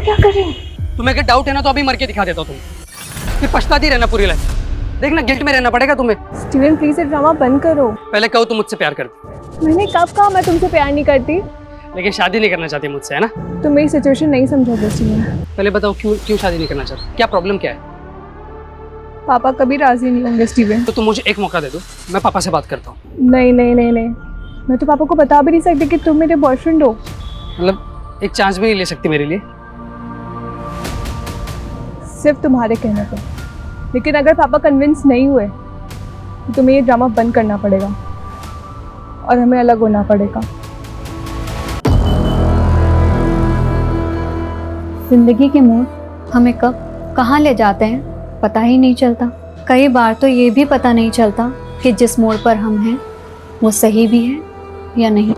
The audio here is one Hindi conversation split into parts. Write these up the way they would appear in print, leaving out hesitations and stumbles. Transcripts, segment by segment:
क्या कर रहे हो? तुम्हें अगर डाउट है ना तो अभी मर के दिखा देता हूँ तुम, फिर पछताती रहना पूरी लाइफ। देखना गिल्ट में रहना पड़ेगा तुम्हें। स्टीवन प्लीज ये ड्रामा बंद करो। पहले कहो तुम मुझसे प्यार करती, मैंने कब कहा मैं तुमसे प्यार नहीं करती? लेकिन शादी नहीं करना चाहती मुझसे, है ना? तुम मेरी सिचुएशन नहीं समझोगे स्टीवन। पहले बताओ क्यों शादी नहीं करना चाहती, क्या प्रॉब्लम क्या है? पापा कभी राजी नहीं होंगे स्टीवन। तो तुम मुझे एक मौका दे दो, मैं पापा से बात करता हूँ। नहीं नहीं नहीं नहीं, मैं तो पापा को बता भी नहीं सकती कि तुम मेरे बॉयफ्रेंड हो। मतलब एक चांस भी नहीं ले सकती मेरे लिए? सिर्फ तुम्हारे कहने पर। लेकिन अगर पापा कन्विंस नहीं हुए तो तुम्हें ये ड्रामा बंद करना पड़ेगा और हमें अलग होना पड़ेगा। जिंदगी के मोड़ हमें कब कहाँ ले जाते हैं पता ही नहीं चलता। कई बार तो ये भी पता नहीं चलता कि जिस मोड़ पर हम हैं वो सही भी है या नहीं।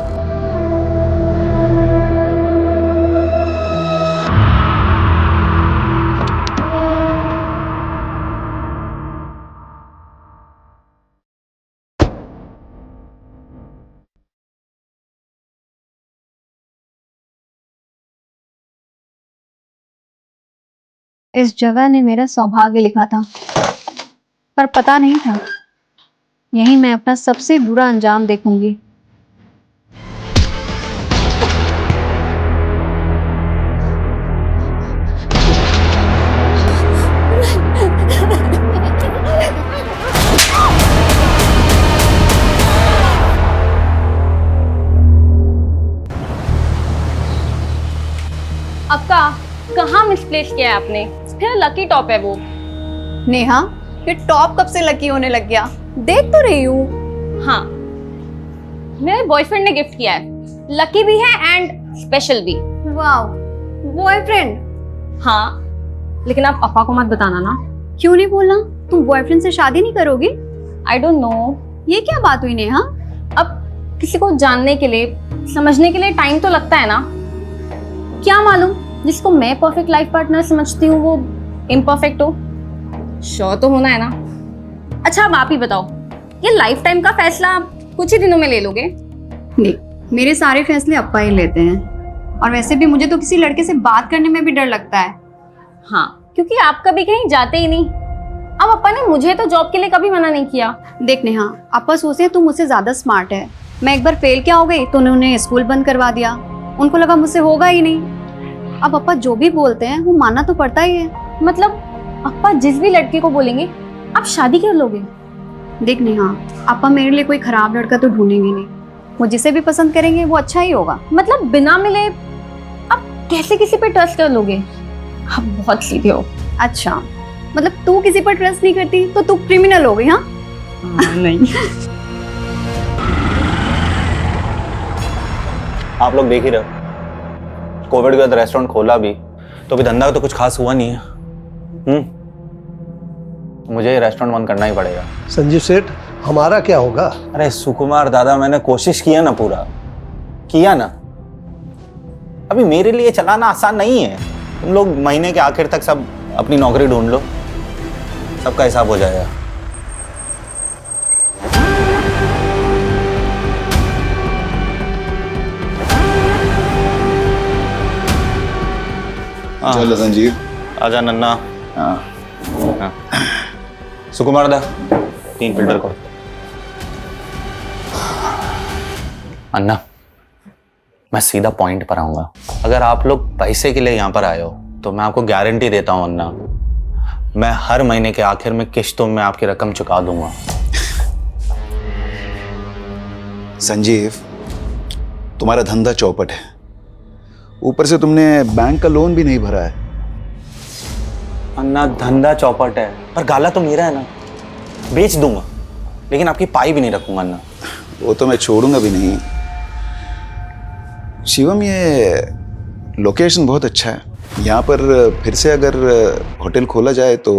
इस जगह ने मेरा सौभाग्य लिखा था, पर पता नहीं था यहीं मैं अपना सबसे बुरा अंजाम देखूंगी। आपका कहाँ मिसप्लेस किया है आपने? फिर लकी टॉप है वो। नेहा, ये टॉप कब से लकी होने लग गया? देख तो रही हूँ। हाँ, मेरे बॉयफ्रेंड ने गिफ्ट किया है। लकी भी है एंड स्पेशल भी। वाह, बॉयफ्रेंड? हाँ, लेकिन आप पापा को मत बताना ना। क्यों नहीं बोलना? तुम बॉयफ्रेंड से शादी नहीं करोगी? I don't know. ये क्या बात हुई नेहा? अब किसी को जानने के लिए, समझने के लिए टाइम तो लगता है ना। क्या मालूम जिसको मैं परफेक्ट लाइफ पार्टनर समझती हूँ वो इम्परफेक्ट हो। श्योर तो होना है ना। अच्छा, अब आप ही बताओ, ये लाइफ टाइम का फैसला कुछ ही दिनों में ले लोगे? नहीं, मेरे सारे फैसले अप्पा ही लेते हैं। और वैसे भी मुझे तो किसी लड़के से बात करने में भी डर लगता है। हाँ, क्योंकि आप कभी कहीं जाते ही नहीं। अब अप्पा ने मुझे तो जॉब के लिए कभी मना नहीं किया। देख नेहा, अप्पा सोचते हैं तू मुझसे ज्यादा स्मार्ट है। मैं एक बार फेल क्या हो गई तो उन्होंने स्कूल बंद करवा दिया। उनको लगा मुझसे होगा ही नहीं। अब अप्पा जो भी बोलते हैं वो मानना तो पड़ता ही है। मतलब अप्पा जिस भी लड़के को बोलेंगे आप शादी कर लोगे? देख नेहा, अप्पा मेरे लिए कोई खराब लड़का तो ढूंढेंगे नहीं। वो जिसे भी पसंद करेंगे वो अच्छा ही होगा। मतलब बिना मिले आप कैसे किसी पे ट्रस्ट कर लोगे? आप बहुत सीधे हो। अच्छा, मतलब तू किसी पर ट्रस्ट नहीं करती तो तू क्रिमिनल हो गई? हाँ नहीं। आप लोग देख ही रहे हो, कोविड के बाद रेस्टोरेंट खोला भी तो अभी धंधा तो कुछ खास हुआ नहीं है। मुझे ये रेस्टोरेंट बंद करना ही पड़ेगा। संजीव सेठ, हमारा क्या होगा? अरे सुकुमार दादा, मैंने कोशिश किया ना, पूरा किया ना। अभी मेरे लिए चलाना आसान नहीं है। तुम लोग महीने के आखिर तक सब अपनी नौकरी ढूंढ लो, सबका हिसाब हो जाएगा। चलो संजीव, आजा नन्ना। हाँ सुकुमार दा, 3 फिल्टर को। अन्ना, मैं सीधा पॉइंट पर आऊंगा। अगर आप लोग पैसे के लिए यहाँ पर आए हो तो मैं आपको गारंटी देता हूँ अन्ना, मैं हर महीने के आखिर में किश्तों में आपकी रकम चुका दूंगा। संजीव, तुम्हारा धंधा चौपट है, ऊपर से तुमने बैंक का लोन भी नहीं भरा है। अन्ना, धंधा चौपट है पर गाला तो मेरा है ना, बेच दूंगा लेकिन आपकी पाई भी नहीं रखूंगा अन्ना। वो तो मैं छोड़ूंगा भी नहीं। शिवम, ये लोकेशन बहुत अच्छा है, यहाँ पर फिर से अगर होटल खोला जाए तो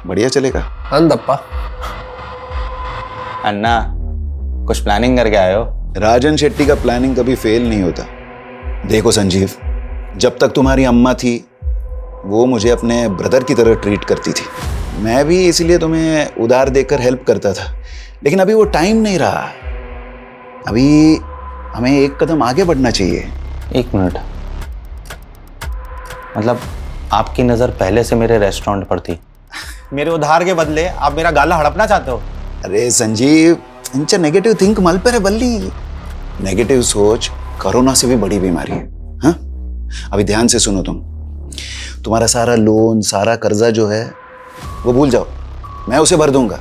बढ़िया चलेगा। अंदप्पा, अन्ना, कुछ प्लानिंग करके आए हो? राजन शेट्टी का प्लानिंग कभी फेल नहीं होता। देखो संजीव, जब तक तुम्हारी अम्मा थी वो मुझे अपने ब्रदर की तरह ट्रीट करती थी। मैं भी इसलिए तुम्हें उधार देकर हेल्प करता था, लेकिन अभी वो टाइम नहीं रहा। अभी हमें एक कदम आगे बढ़ना चाहिए। 1 मिनट, मतलब आपकी नज़र पहले से मेरे रेस्टोरेंट पर थी। मेरे उधार के बदले आप मेरा गाला हड़पना चाहते हो? अरे संजीव, इंचा नेगेटिव थिंक मल पर है बल्ली। नेगेटिव सोच कोरोना से भी बड़ी बीमारी है। हाँ, अभी ध्यान से सुनो तुम्हारा सारा लोन, सारा कर्जा जो है वो भूल जाओ, मैं उसे भर दूंगा।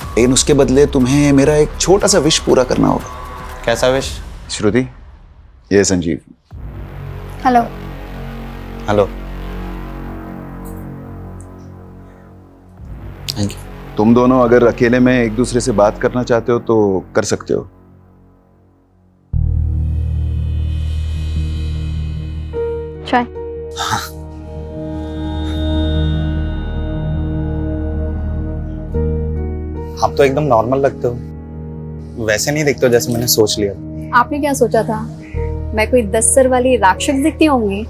लेकिन उसके बदले तुम्हें मेरा एक छोटा सा विश पूरा करना होगा। कैसा विश? श्रुति, ये Sanjeev. Hello. Hello. Thank you. तुम दोनों अगर अकेले में एक दूसरे से बात करना चाहते हो तो कर सकते हो। चाय। आप तो एकदम नॉर्मल लगते हो, वैसे नहीं दिखते हो जैसे मैंने सोच लिया। आपने क्या सोचा था? मैं कोई 10 सर वाली राक्षस दिखती होंगी?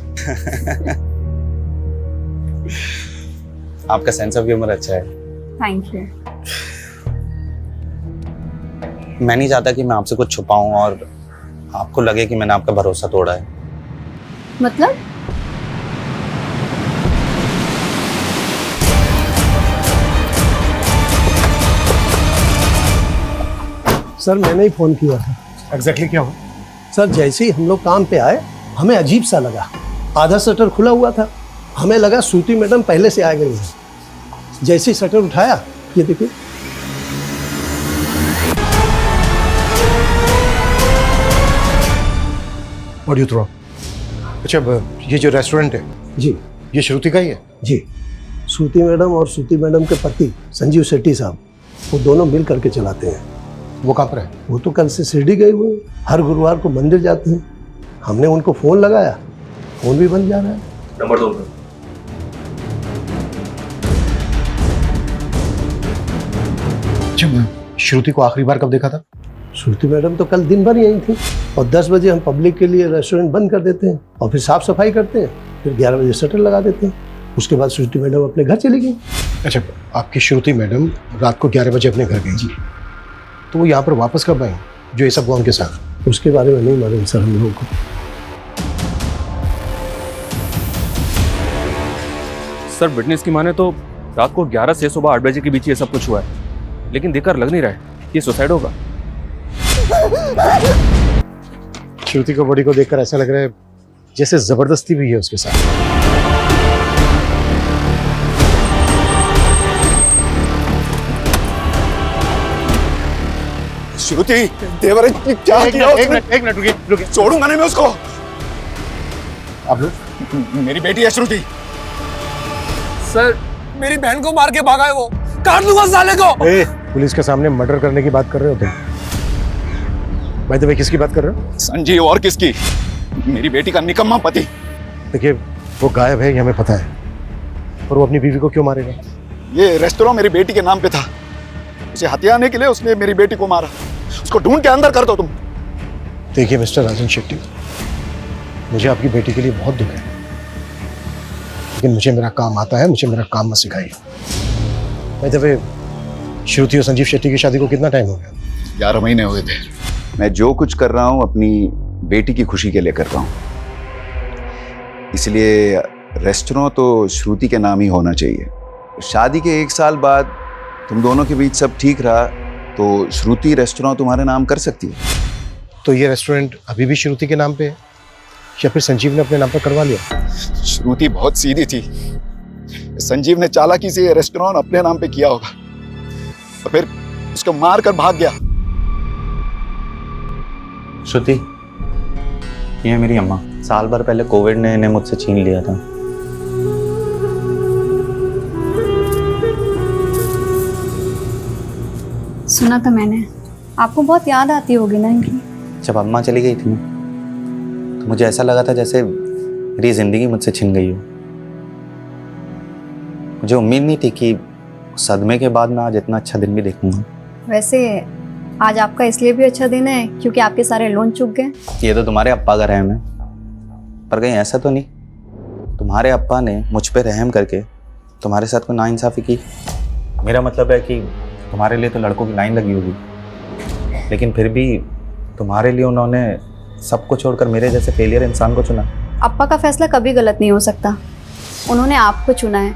आपका सेंस ऑफ ह्यूमर अच्छा है। Thank you. मैं नहीं चाहता कि मैं आपसे कुछ छुपाऊं और आपको लगे कि मैंने आपका भरोसा तोड़ा है। मतलब? सर मैंने ही फोन किया था। एग्जैक्टली क्या हुआ? सर जैसे ही हम लोग काम पे आए हमें अजीब सा लगा। आधा शटर खुला हुआ था, हमें लगा श्रुति मैडम पहले से आ गई है। जैसे ही शटर उठाया, ये देखिए। What you throw? अच्छा, ये जो रेस्टोरेंट है जी ये श्रुति का ही है? जी, श्रुति मैडम और श्रुति मैडम के पति संजीव शेट्टी साहब, वो दोनों मिल करके चलाते हैं। वो कहाँ पर है? वो तो कल से शिरडी गए हुए हैं, हर गुरुवार को मंदिर जाते हैं। हमने उनको फोन लगाया, फोन भी बंद जा रहा है। नंबर 2 अच्छा, श्रुति को आखिरी बार कब देखा था? श्रुति मैडम तो कल दिन भर यहीं थी, और 10 बजे हम पब्लिक के लिए रेस्टोरेंट बंद कर देते हैं और फिर साफ सफाई करते हैं, फिर 11 बजे शटर लगा देते हैं। उसके बाद श्रुति मैडम अपने घर चली गई। अच्छा, आपकी श्रुति मैडम रात को 11 बजे अपने घर गई जी, तो वो यहाँ पर वापस कब आई जो ये सब हुआ उनके साथ? उसके बारे में नहीं मालूम सर हम लोगों को। सर विटनेस की माने तो रात को 11 से सुबह 8 बजे के बीच ये सब कुछ हुआ है, लेकिन देखकर लग नहीं रहा है ये सुसाइड होगा। श्रुति को बॉडी को देखकर ऐसा लग रहा है जैसे जबरदस्ती भी है उसके साथ। श्रुति, देवर क्या किया उसने? एक मिनट रुकिए। छोड़ूंगा नहीं मैं उसको। आप लोग? मेरी बेटी है श्रुति। सर मेरी बहन को मार के भागा है वो, काट दूंगा साले को। पुलिस के सामने मर्डर करने की बात कर रहे हो तुम? भाई तो भाई किसकी बात कर रहे हो? संजीव, और किसकी? मेरी बेटी का निकम्मा पति। देखिए, वो गायब है ये हमें पता है, पर वो अपनी बीवी को क्यों मारेगा? ये रेस्टोरेंट मेरी बेटी के नाम पे था, उसे हथियाने के लिए उसने मेरी बेटी को मारा। उसको ढूंढ के अंदर कर दो तुम। देखिए मिस्टर राजन शेट्टी, मुझे आपकी बेटी के लिए बहुत दुख है, लेकिन मुझे मेरा काम आता है, मुझे मेरा काम मत सिखाइए। भाई दफे श्रुति और संजीव शेट्टी की शादी को कितना टाइम हो गया? 11 महीने हुए थे। मैं जो कुछ कर रहा हूँ अपनी बेटी की खुशी के लिए कर रहा हूँ, इसलिए रेस्टोरेंट तो श्रुति के नाम ही होना चाहिए। शादी के 1 साल बाद तुम दोनों के बीच सब ठीक रहा तो श्रुति रेस्टोरेंट तुम्हारे नाम कर सकती है। तो ये रेस्टोरेंट अभी भी श्रुति के नाम पे है या फिर संजीव ने अपने नाम पर करवा लिया? श्रुति बहुत सीधी थी, संजीव ने चालाकी से ये रेस्टोरेंट अपने नाम पे किया होगा और फिर उसको मार कर भाग गया। श्रुति, ये है मेरी अम्मा। साल भर पहले कोविड ने इन्हें मुझसे छीन लिया था। सुना था मैंने, आपको बहुत याद आती होगी ना इनकी? जब अम्मा चली गई थी तो मुझे ऐसा लगा था जैसे मेरी जिंदगी मुझसे छिन गई हो। मुझे उम्मीद नहीं थी कि सदमे के बाद मैं आज इतना अच्छा दिन भी देखूंगा। वैसे आज आपका इसलिए भी अच्छा दिन है क्योंकि आपके सारे लोन चुक गए। ये तो तुम्हारे अप्पा का रहम है, पर कहीं ऐसा तो नहीं तुम्हारे अप्पा ने मुझ पे रहम करके तुम्हारे साथ कोई नाइंसाफ़ी की? मेरा मतलब है कि तुम्हारे लिए तो लड़कों की लाइन लगी होगी, लेकिन फिर भी तुम्हारे लिए उन्होंने सब कुछ छोड़कर मेरे जैसे फेलियर इंसान को चुना। अप्पा का फैसला कभी गलत नहीं हो सकता। उन्होंने आपको चुना है,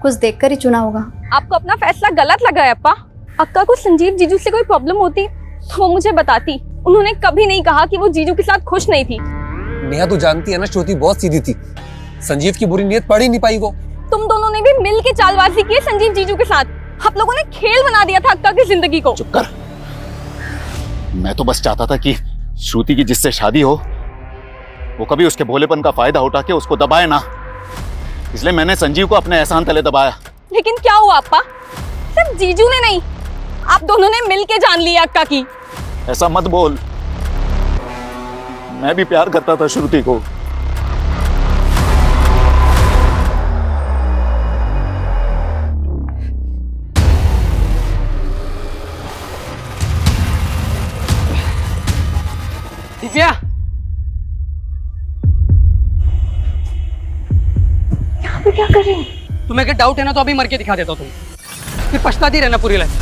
कुछ देखकर ही चुना होगा। आपको अपना फैसला गलत लगा है अप्पा? अक्का को संजीव जीजू से कोई प्रॉब्लम होती तो वो मुझे बताती। उन्होंने कभी नहीं कहा कि वो जीजू के साथ खुश नहीं थी। नेहा तू जानती है ना, श्रुति बहुत सीधी थी, संजीव की बुरी नीयत पढ़ ही नहीं पाई वो। तुम दोनों ने भी मिल के चालबाजी की है संजीव जीजू के साथ। आप लोगों ने खेल बना दिया था अक्का की जिंदगी को। चुप कर। मैं तो बस चाहता था कि श्रुति की जिससे शादी हो वो कभी उसके भोलेपन का फायदा उठा के उसको दबाए ना, इसलिए मैंने संजीव को अपने एहसान तले दबाया। लेकिन क्या हुआ अप्पा? सिर्फ जीजू ने नहीं, आप दोनों ने मिल के जान लिया अक्का की। ऐसा मत बोल, मैं भी प्यार करता था श्रुति को। दिव्या, यहाँ पे क्या कर रही हो? तुम्हें अगर डाउट है ना तो अभी मर के दिखा देता हूँ तुम्हें, फिर पछताती रहना पूरी लाइफ।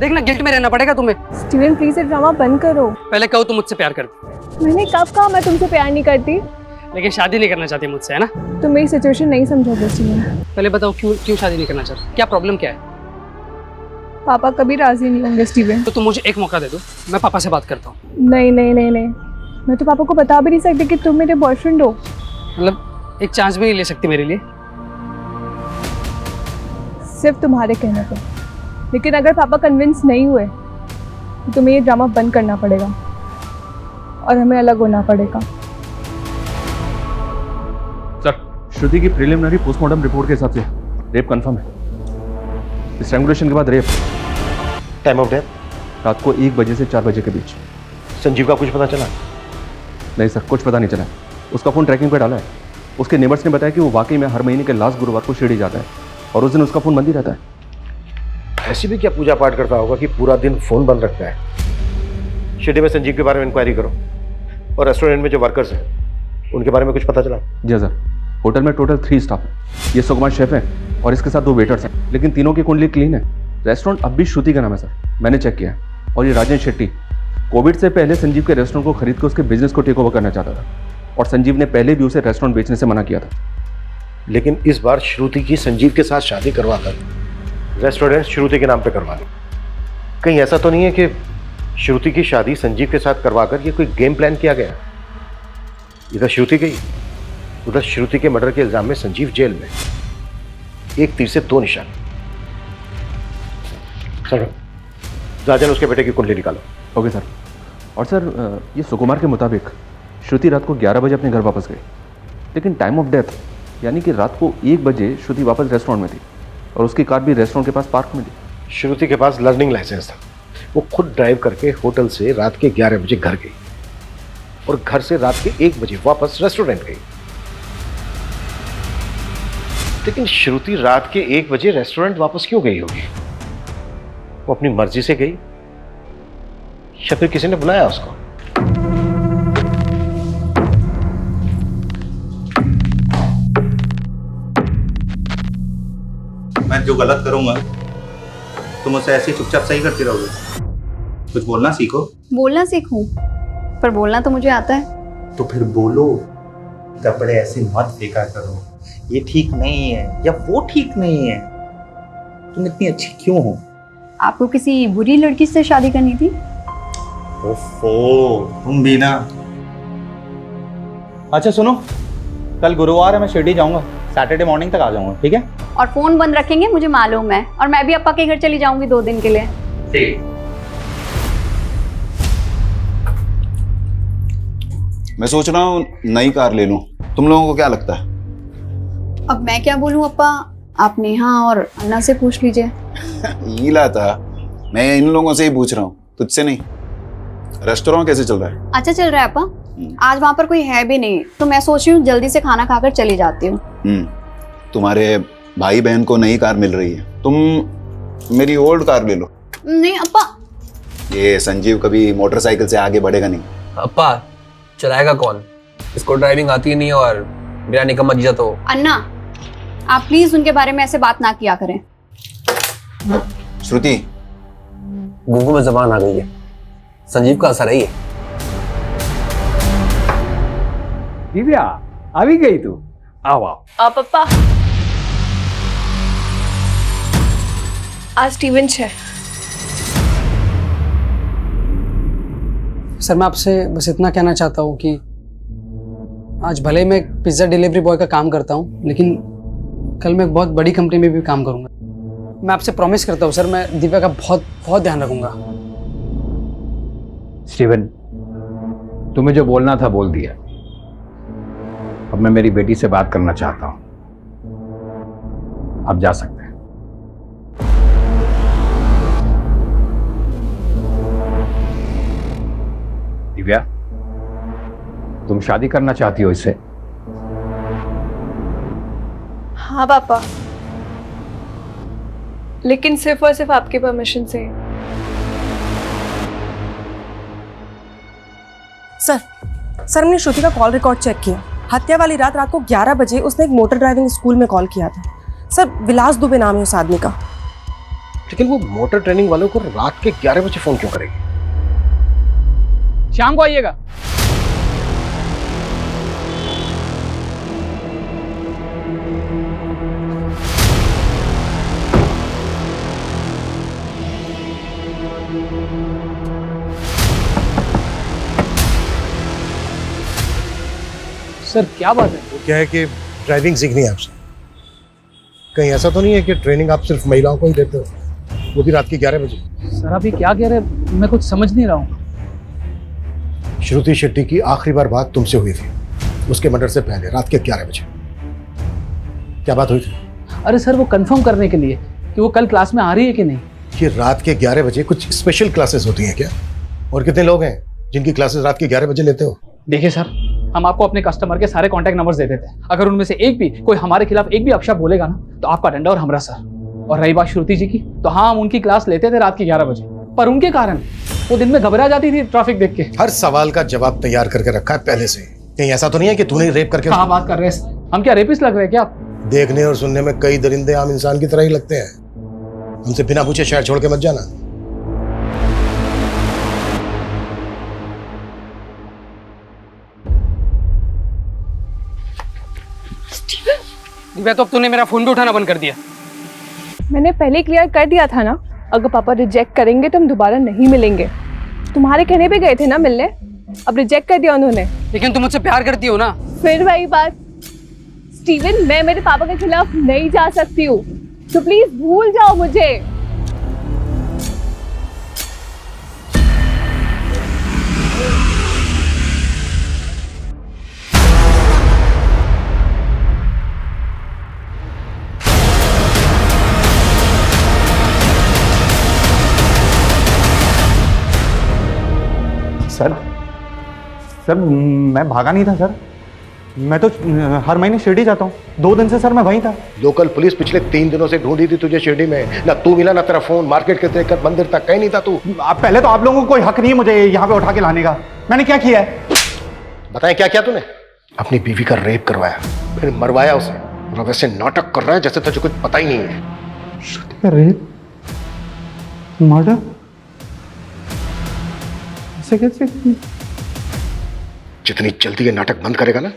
देखना गिल्ट में रहना पड़ेगा तुम्हें। स्टीवन प्लीज ये ड्रामा बंद करो। पहले कहो तुम मुझसे प्यार करती, मैंने कब कहा मैं तुमसे प्यार नहीं करती? लेकिन शादी नहीं करना चाहती मुझसे, है ना? तुम मेरी सिचुएशन नहीं समझोगे स्टीवन। पहले बताओ क्यों क्यों शादी नहीं करना चाहती, क्या प्रॉब्लम क्या है? पापा कभी राजी नहीं होंगे स्टीवन। तो तुम मुझे एक मौका दे दो, मैं पापा से बात करता हूँ। नहीं नहीं नहीं नहीं, मैं तो पापा को बता भी नहीं सकती कि तुम मेरे बॉयफ्रेंड हो। मतलब एक चांस भी नहीं ले सकती मेरे लिए? सिर्फ तुम्हारे कहने पे। लेकिन अगर पापा कन्विंस नहीं हुए तो तुम्हें ये ड्रामा बंद करना पड़ेगा और हमें अलग होना पड़ेगा। सर, श्रुति की प्रिलिमिनरी पोस्टमार्टम रिपोर्ट के हिसाब से रेप कंफर्म है। स्ट्रैंगुलेशन के बाद रेप। Time of death? रात को 1 बजे से 4 बजे के बीच। संजीव का कुछ पता चला? नहीं सर, कुछ पता नहीं चला। उसका फ़ोन ट्रैकिंग पे डाला है। उसके नेबर्स ने बताया कि वो वाकई में हर महीने के लास्ट गुरुवार को शिरडी जाता है और उस दिन उसका फ़ोन बंद ही रहता है। ऐसी भी क्या पूजा पाठ करता होगा कि पूरा दिन फोन बंद रखता है? शिरडी में संजीव के बारे में इंक्वायरी करो, और रेस्टोरेंट में जो वर्कर्स हैं उनके बारे में कुछ पता चला? जी सर, होटल में टोटल 3 स्टाफ है। ये सुकुमार शेफ हैं और इसके साथ 2 वेटर्स हैं, लेकिन तीनों की कुंडली क्लीन है। रेस्टोरेंट अब भी श्रुति का नाम है सर, मैंने चेक किया है। और ये राजेश शेट्टी कोविड से पहले संजीव के रेस्टोरेंट को खरीद कर उसके बिजनेस को टेक ओवर करना चाहता था, और संजीव ने पहले भी उसे रेस्टोरेंट बेचने से मना किया था। लेकिन इस बार श्रुति की संजीव के साथ शादी करवाकर रेस्टोरेंट श्रुति के नाम पे करवा दी। कहीं ऐसा तो नहीं है कि श्रुति की शादी संजीव के साथ करवाकर ये कोई गेम प्लान किया गया? इधर श्रुति गई, उधर श्रुति के मर्डर के इल्जाम में संजीव जेल में। एक तीर से 2 निशान। चलो राजन, उसके बेटे की कुंडली निकालो। Okay sir. और सर, ये सुकुमार के मुताबिक श्रुति रात को 11 बजे अपने घर वापस गई, लेकिन टाइम ऑफ डेथ यानी कि रात को 1 बजे श्रुति वापस रेस्टोरेंट में थी, और उसकी कार भी रेस्टोरेंट के पास पार्क में थी। श्रुति के पास लर्निंग लाइसेंस था। वो खुद ड्राइव करके होटल से रात के 11 बजे घर गई और घर से रात के 1 बजे वापस रेस्टोरेंट गई। लेकिन श्रुति रात के 1 बजे रेस्टोरेंट वापस क्यों गई होगी? वो अपनी मर्जी से गई या फिर किसी ने बुलाया उसको? मैं जो गलत करूंगा तुम उसे ऐसे चुपचाप सही करती रहोगे? कुछ बोलना सीखो। बोलना सीखूं, पर बोलना तो मुझे आता है। तो फिर बोलो। कपड़े ऐसे मत फेंका करो, ये ठीक नहीं है या वो ठीक नहीं है। तुम इतनी अच्छी क्यों हो? आपको किसी बुरी लड़की से शादी करनी थी? ओफो, तुम भी ना। अच्छा सुनो, कल गुरुवार है, मैं शिरडी जाऊंगा, सैटरडे मॉर्निंग तक आ जाऊंगा, ठीक है? और फोन बंद रखेंगे, मुझे मालूम है। और मैं भी अप्पा के घर चली जाऊंगी 2 दिन के लिए। ठीक। मैं सोच रहा हूँ नई कार ले लूं, तुम लोगों को क्या लगता है? अब मैं क्या बोलूं अप्पा, आप नेहा और अन्ना से पूछ लीजिए। ईला था, मैं इन लोगों से ही पूछ रहा हूँ, तुझसे नहीं। रेस्टोरेंट कैसे चल रहा है? अच्छा चल रहा है अप्पा। आज वहाँ पर कोई है भी नहीं, तो मैं सोच रही हूँ जल्दी से खाना खाकर चली जाती हूँ। तुम्हारे भाई बहन को नई कार मिल रही है, तुम मेरी ओल्ड कार ले लो। नहीं अप्पा। ये संजीव कभी मोटरसाइकिल से आगे बढ़ेगा नहीं। अप्पा, चलाएगा कौन? इसको ड्राइविंग आती नहीं और मेरा निकम्मा जीजा तो। अन्ना, आप प्लीज उनके बारे में ऐसे बात ना किया करें। श्रुति, गुंगू में जबान आ गई है, संजीव का असर है ये। दिव्या આવી ગઈ તું આવ આવ पप्पा आज स्टीवन है। सर मैं आपसे बस इतना कहना चाहता हूँ कि आज भले मैं पिज़्ज़ा डिलीवरी बॉय का काम करता हूँ, लेकिन कल मैं एक बहुत बड़ी कंपनी में भी काम करूँगा। मैं आपसे प्रॉमिस करता हूँ सर, मैं दिव्या का बहुत बहुत ध्यान रखूँगा। स्टीवन, तुम्हें जो बोलना था बोल दिया। अब मैं मेरी बेटी से बात करना चाहता हूँ। आप जा सकते हैं। दिव्या, तुम शादी करना चाहती हो इससे? हाँ पापा, लेकिन सिर्फ और सिर्फ आपके परमिशन से। सर हमने श्रुति का कॉल रिकॉर्ड चेक किया। हत्या वाली रात को 11 बजे उसने एक मोटर ड्राइविंग स्कूल में कॉल किया था। सर विलास दुबे नाम है उस आदमी का। लेकिन वो मोटर ट्रेनिंग वालों को रात के 11 बजे फोन क्यों करेगी? शाम को आइएगा। सर क्या बात है? वो क्या है कि ड्राइविंग सीखनी है आपसे। कहीं ऐसा तो नहीं है कि ट्रेनिंग आप सिर्फ महिलाओं को ही देते हो, वो भी रात के 11 बजे? सर आप ये क्या कह रहे हैं? मैं कुछ समझ नहीं रहा हूँ। श्रुति शेट्टी की आखिरी बार बात तुमसे हुई थी उसके मर्डर से पहले, रात के 11 बजे। क्या बात हुई थी? अरे सर वो कंफर्म करने के लिए कि वो कल क्लास में आ रही है कि नहीं। ये रात के 11 बजे कुछ स्पेशल क्लासेस होती हैं क्या? और कितने लोग हैं जिनकी क्लासेस रात के 11 बजे लेते हो? देखिए सर, हम आपको अपने कस्टमर के सारे कॉन्टैक्ट नंबर्स दे देते हैं। अगर उनमें से एक भी कोई हमारे खिलाफ एक भी अपशब्द बोलेगा ना, तो आपका डंडा और हमरा सर। और रही बात श्रुति जी की, तो हाँ हम उनकी क्लास लेते थे रात के 11 बजे, पर उनके कारण वो दिन में घबरा जाती थी ट्रैफिक देख के। हर सवाल का जवाब तैयार करके रखा है पहले से। कहीं ऐसा तो नहीं है कि तूने रेप करके? कहाँ बात कर रहे हैं? हम क्या रेपिस्ट लग रहे हैं क्या आप? देखने और सुनने में कई दरिंदे आम इंसान की तरह ही लगते हैं। हमसे बिना पूछे शहर छोड़ के मत जाना। दिव्या, तो अब तूने मेरा फोन भी उठाना बंद कर दिया। मैंने पहले क्लियर कर दिया था ना, अगर पापा रिजेक्ट करेंगे तो हम दोबारा नहीं मिलेंगे। तुम्हारे कहने पे गए थे ना मिलने, अब रिजेक्ट कर दिया उन्होंने। लेकिन तुम मुझसे प्यार करती हो ना? फिर वही बात। स्टीवन, मैं मेरे पापा के खिलाफ नहीं जा सकती हूँ, तो प्लीज भूल जाओ मुझे। सर मैं भागा नहीं था सर। मैं तो हर महीने शिरडी जाता हूँ। 2 दिन से सर मैं वहीं था। लोकल पुलिस पिछले 3 दिनों से ढूंढी थी तुझे शिरडी में। ना तू मिला, ना तेरा फोन, मार्केट के लेकर मंदिर तक कहीं नहीं था तू। पहले तो आप लोगों को कोई हक नहीं है मुझे यहाँ पे उठा के लाने का। मैंने क्या किया है? बताएं क्या किया तूने? अपनी बीवी का रेप करवाया, फिर मरवाया उसे, और वैसे नाटक कर रहा है जैसे तुझे कुछ पता ही नहीं है। श्रुति का रेप, मर्डर, ऐसे कैसे? जितनी जल्दी ये नाटक बंद करेगा ना,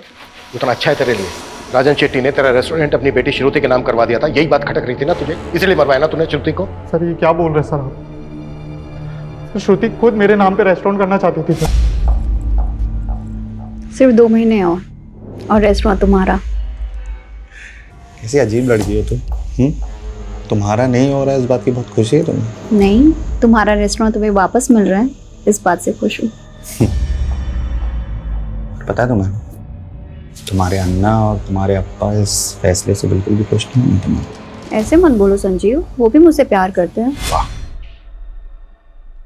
उतना अच्छा है तेरे लिए। राजन शेट्टी ने तेरा रेस्टोरेंट अपनी बेटी श्रुति के नाम करवा दिया था। यही बात खटक रही थी ना तुझे, इसलिए मरवाया ना तूने श्रुति को। सर ये क्या बोल रहे सर आप? श्रुति खुद मेरे नाम पे रेस्टोरेंट करना चाहती थी सर। सिर्फ 2 महीने और रेस्टोरेंट तुम्हारा। कैसी अजीब लड़की हो तुम। तुम्हारा नहीं हो रहा है, इस बात की बहुत खुशी है तुम्हें? नहीं, तुम्हारा रेस्टोरेंट तुम्हें वापस मिल रहा है, इस बात से खुश हूँ। पता है तुम्हें, तुम्हारे अन्ना और तुम्हारे अप्पा इस फैसले से बिल्कुल भी खुश नहीं है तुम्हें। ऐसे मत बोलो संजीव, वो भी मुझसे प्यार करते हैं। वाह,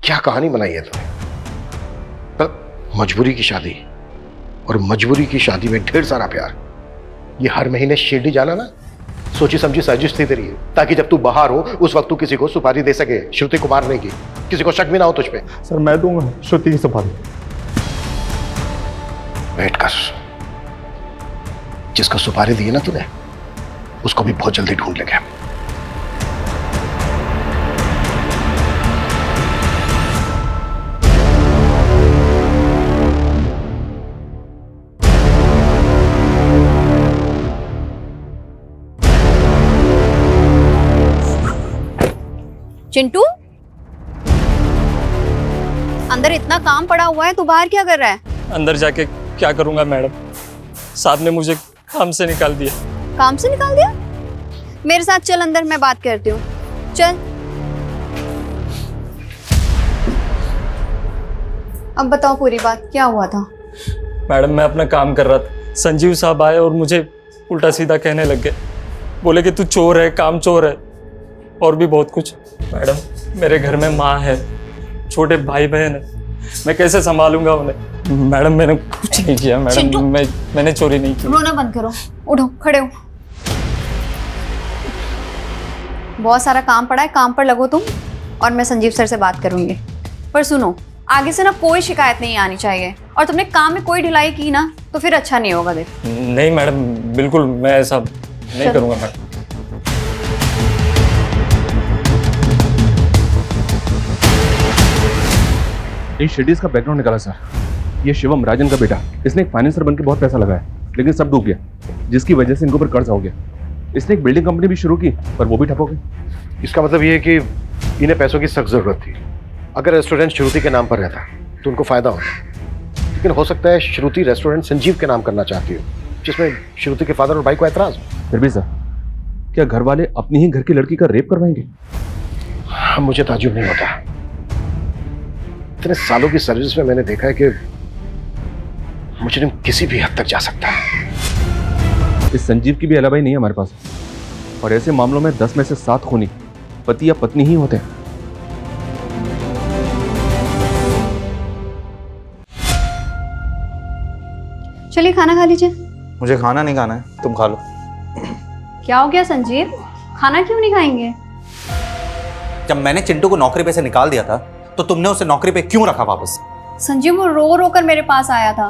क्या कहानी बनाई है तुमने। मजबूरी की शादी, और मजबूरी की शादी में ढेर सारा प्यार। ये हर महीने शिरडी जाना ना, सोची समझी साजिश थी तेरी, ताकि जब तू बाहर हो उस वक्त तू किसी को सुपारी दे सके श्रुति को मारने की, किसी को शक भी ना हो तुझ पे। सर मैं दूंगा श्रुति की सुपारी। वेट कर, जिसको सुपारी दी है ना तूने, उसको भी बहुत जल्दी ढूंढ लेंगे। चिंटू, अंदर इतना काम पड़ा हुआ है, तू बाहर क्या कर रहा है? अंदर जाके क्या करूंगा मैडम, साहब ने मुझे काम से निकाल दिया। काम से निकाल दिया? मेरे साथ चल अंदर, मैं बात करती हूँ, चल। अब बताओ पूरी बात, क्या हुआ था? मैडम मैं अपना काम कर रहा था, संजीव साहब आए और मुझे उल्टा सीधा कहने लग गए। बोले कि तू चोर है, काम चोर है, और भी बहुत कुछ। मैडम मेरे घर में माँ है, छोटे भाई बहन है, मैं कैसे संभालूंगा उन्हें? मैडम मैंने कुछ नहीं किया मैडम, मैंने चोरी नहीं की। रोना बंद करो, उठो, खड़े हो। बहुत सारा काम पड़ा है, काम पर लगो तुम, और मैं संजीव सर से बात करूंगी। पर सुनो, आगे से ना कोई शिकायत नहीं आनी चाहिए, और तुमने काम में कोई ढिलाई की ना तो फिर अच्छा नहीं होगा। देख नहीं मैडम, बिल्कुल मैं ऐसा नहीं करूंगा मैडम। इन शेडीज का बैकग्राउंड निकाला सर। ये शिवम, राजन का बेटा, इसने एक फाइनेंसर बनकर बहुत पैसा लगाया, लेकिन सब डूब गया, जिसकी वजह से इनको ऊपर कर्ज हो गया। इसने एक बिल्डिंग कंपनी भी शुरू की, पर वो भी ठप हो गई। इसका मतलब ये है कि इन्हें पैसों की सख्त जरूरत थी। अगर रेस्टोरेंट श्रुति के नाम पर रहता तो उनको फायदा होता, लेकिन हो सकता है श्रुति रेस्टोरेंट संजीव के नाम करना चाहती हो, जिसमें श्रुति के फादर और भाई को एतराज हो। फिर भी सर, क्या घर वाले अपनी ही घर की लड़की का रेप करवाएंगे? मुझे ताज्जुब नहीं होता। इतने सालों की सर्विस में मैंने देखा है कि मुजरिम किसी भी हद तक जा सकता है। इस संजीव की भी अलावाई नहीं है हमारे पास, और ऐसे मामलों में 10 में से 7 खूनी पति या पत्नी ही होते हैं। चलिए खाना खा लीजिए। मुझे खाना नहीं खाना है, तुम खा लो। क्या हो गया संजीव, खाना क्यों नहीं खाएंगे? जब मैंने चिंटू को नौकरी पे से निकाल दिया था, तो तुमने उसे नौकरी पे क्यों रखा वापस? संजीव वो रो रो कर मेरे पास आया था।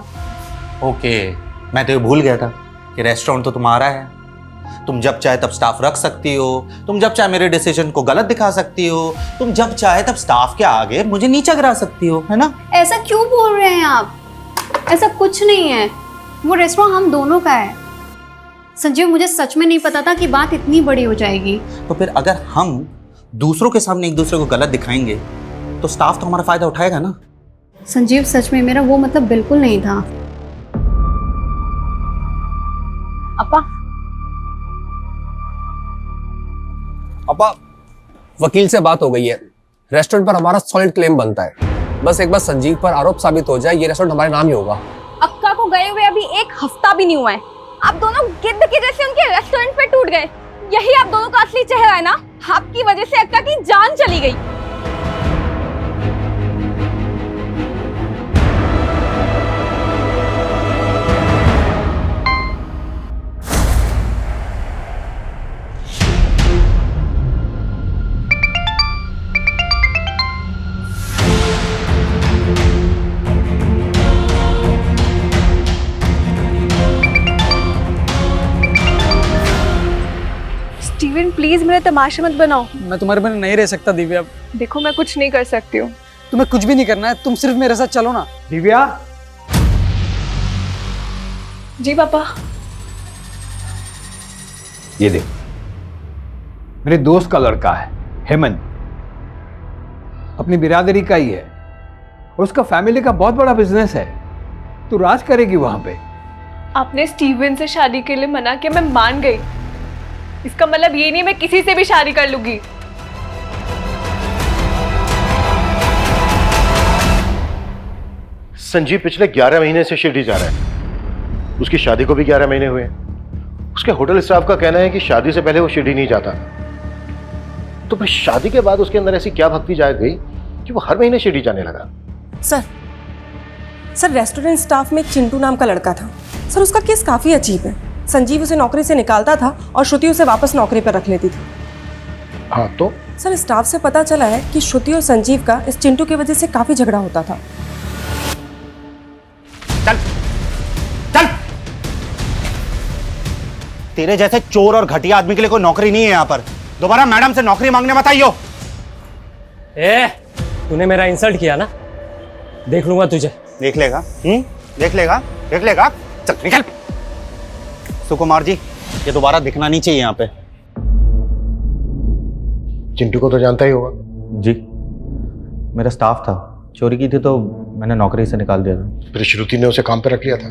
ओके, मैं तो ये भूल गया था कि रेस्टोरेंट तो तुम्हारा है। तुम जब चाहे तब स्टाफ रख सकती हो, तुम जब चाहे मेरे डिसीजन को गलत दिखा सकती हो, तुम जब चाहे तब स्टाफ के आगे मुझे नीचा गिरा सकती हो, है ना? ऐसा क्यों बोल रहे हैं आप? ऐसा कुछ नहीं है, वो रेस्टोरेंट हम दोनों का है। संजीव, मुझे सच में नहीं पता था कि बात इतनी बड़ी हो जाएगी। तो फिर अगर हम दूसरों के सामने एक दूसरे को गलत दिखाएंगे तो स्टाफ तो हमारा फायदा उठाएगा ना? संजीव, सच में मेरा वो मतलब बिल्कुल नहीं था। अपा, वकील से बात हो गई है, रेस्टोरेंट पर हमारा सॉलिड क्लेम बनता है। बस एक बार संजीव पर आरोप साबित हो जाए, ये रेस्टोरेंट हमारे नाम ही होगा। अक्का को गए हुए अभी 1 हफ्ता भी नहीं हुआ है, आप दोनों गिद्ध के जैसे उनके रेस्टोरेंट पे टूट गए। यही आप दोनों का असली चेहरा है ना? आपकी वजह से अक्का की जान चली गई। स्टीवन प्लीज मेरे तमाशे मत बनाओ। मैं तुम्हारे बिना नहीं रह सकता दिव्या। देखो मैं कुछ नहीं कर सकती हूँ। तुम्हें कुछ भी नहीं करना है, तुम सिर्फ मेरे साथ चलो ना। दिव्या, जी पापा। ये देख, मेरे दोस्त का लड़का है हेमंत, अपनी बिरादरी का ही है, और उसका फैमिली का बहुत बड़ा बिजनेस है। तू राज करेगी वहां पे। आपने स्टीवन से शादी के लिए मना किया, मैं मान गई। इसका मतलब ये नहीं मैं किसी से भी शादी कर लूंगी। संजीव पिछले 11 महीने से शिरडी जा रहा है। उसकी शादी को भी 11 महीने हुए। उसके होटल स्टाफ का कहना है कि शादी से पहले वो शिरडी नहीं जाता। तो फिर शादी के बाद उसके अंदर ऐसी क्या भक्ति जाग गई कि वो हर महीने शिरडी जाने लगा? सर रेस्टोरेंट स्टाफ में एक चिंटू नाम का लड़का था। सर उसका केस काफ़ी अजीब है। संजीव उसे नौकरी से निकालता था और श्रुति उसे वापस नौकरी पर रख लेती थी। हाँ तो? सर स्टाफ से पता चला है कि श्रुति और संजीव का इस चिंटू की वजह से काफ़ी झगड़ा होता था। चल चल, तेरे जैसे चोर और घटिया आदमी के लिए कोई नौकरी नहीं है यहाँ पर। दोबारा मैडम से नौकरी मांगने मत आइयो। तूने मेरा इंसल्ट किया ना, देख लूंगा तुझे। देख लेगा? देख लेगा, देख लेगा। चल निकल। सुकुमार जी, ये दोबारा दिखना नहीं चाहिए यहाँ पे। चिंटू को तो जानता ही होगा। जी, मेरा स्टाफ था, चोरी की थी तो मैंने नौकरी से निकाल दिया था। फिर श्रुति ने उसे काम पे रख लिया था,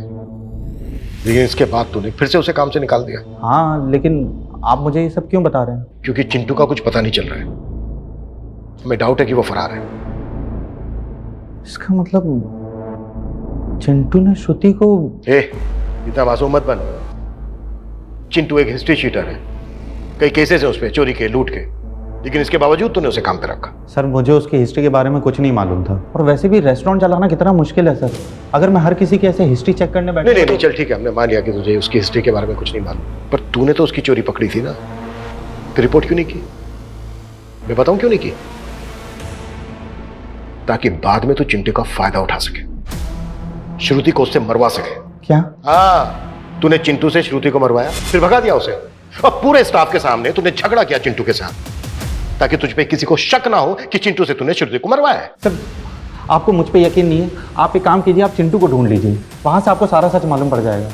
लेकिन इसके बाद तूने फिर से उसे काम से निकाल दिया। हाँ, लेकिन आप मुझे ये सब क्यों बता रहे हैं? क्योंकि चिंटू का कुछ पता नहीं चल रहा है, हमें डाउट है कि वो फरार है। इसका मतलब चिंटू ने श्रुति को... इतना मासूम मत बन। चिंटू एक हिस्ट्री शीटर है, कई केसेस है उस पे, चोरी के, लूट के, लेकिन इसके बावजूद तूने उसे काम पे रखा। सर, मुझे उसकी हिस्ट्री के बारे में कुछ नहीं मालूम था, और वैसे भी रेस्टोरेंट चलाना कितना मुश्किल है सर। अगर मैं हर किसी की ऐसे हिस्ट्री चेक करने बैठा... नहीं, चल ठीक है, हमने मान लिया कि तुझे उसकी हिस्ट्री के बारे में कुछ नहीं मालूम, पर तूने तो उसकी चोरी पकड़ी थी ना, तो रिपोर्ट क्यों नहीं की? मैं बताऊं क्यों नहीं की? ताकि बाद में तू चिंटू का फायदा उठा सके, श्रुति को उससे मरवा सके। क्या? हाँ, तूने चिंटू से श्रुति को मरवाया, फिर भगा दिया उसे, और पूरे स्टाफ के सामने तूने झगड़ा किया चिंटू के साथ, ताकि तुझ पे किसी को शक ना हो कि चिंटू से तूने श्रुति को मरवाया है। सर, आपको मुझ पे यकीन नहीं है? आप एक काम कीजिए, आप चिंटू को ढूंढ लीजिए, वहां से आपको सारा सच मालूम पड़ जाएगा।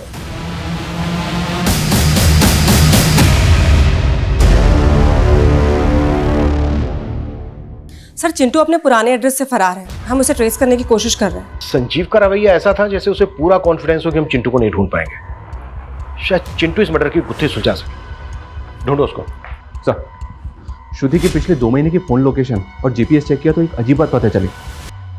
सर चिंटू अपने पुराने एड्रेस से फरार है, हम उसे ट्रेस करने की कोशिश कर रहे हैं। संजीव का रवैया ऐसा था जैसे उसे पूरा कॉन्फिडेंस हो कि हम चिंटू को नहीं ढूंढ पाएंगे। शायद चिंटू इस मर्डर की गुत्थी सुलझा सके। ढूंढो उसको। सर, श्रुति की पिछले 2 महीने की फोन लोकेशन और जीपीएस चेक किया तो एक अजीब बात पता चली।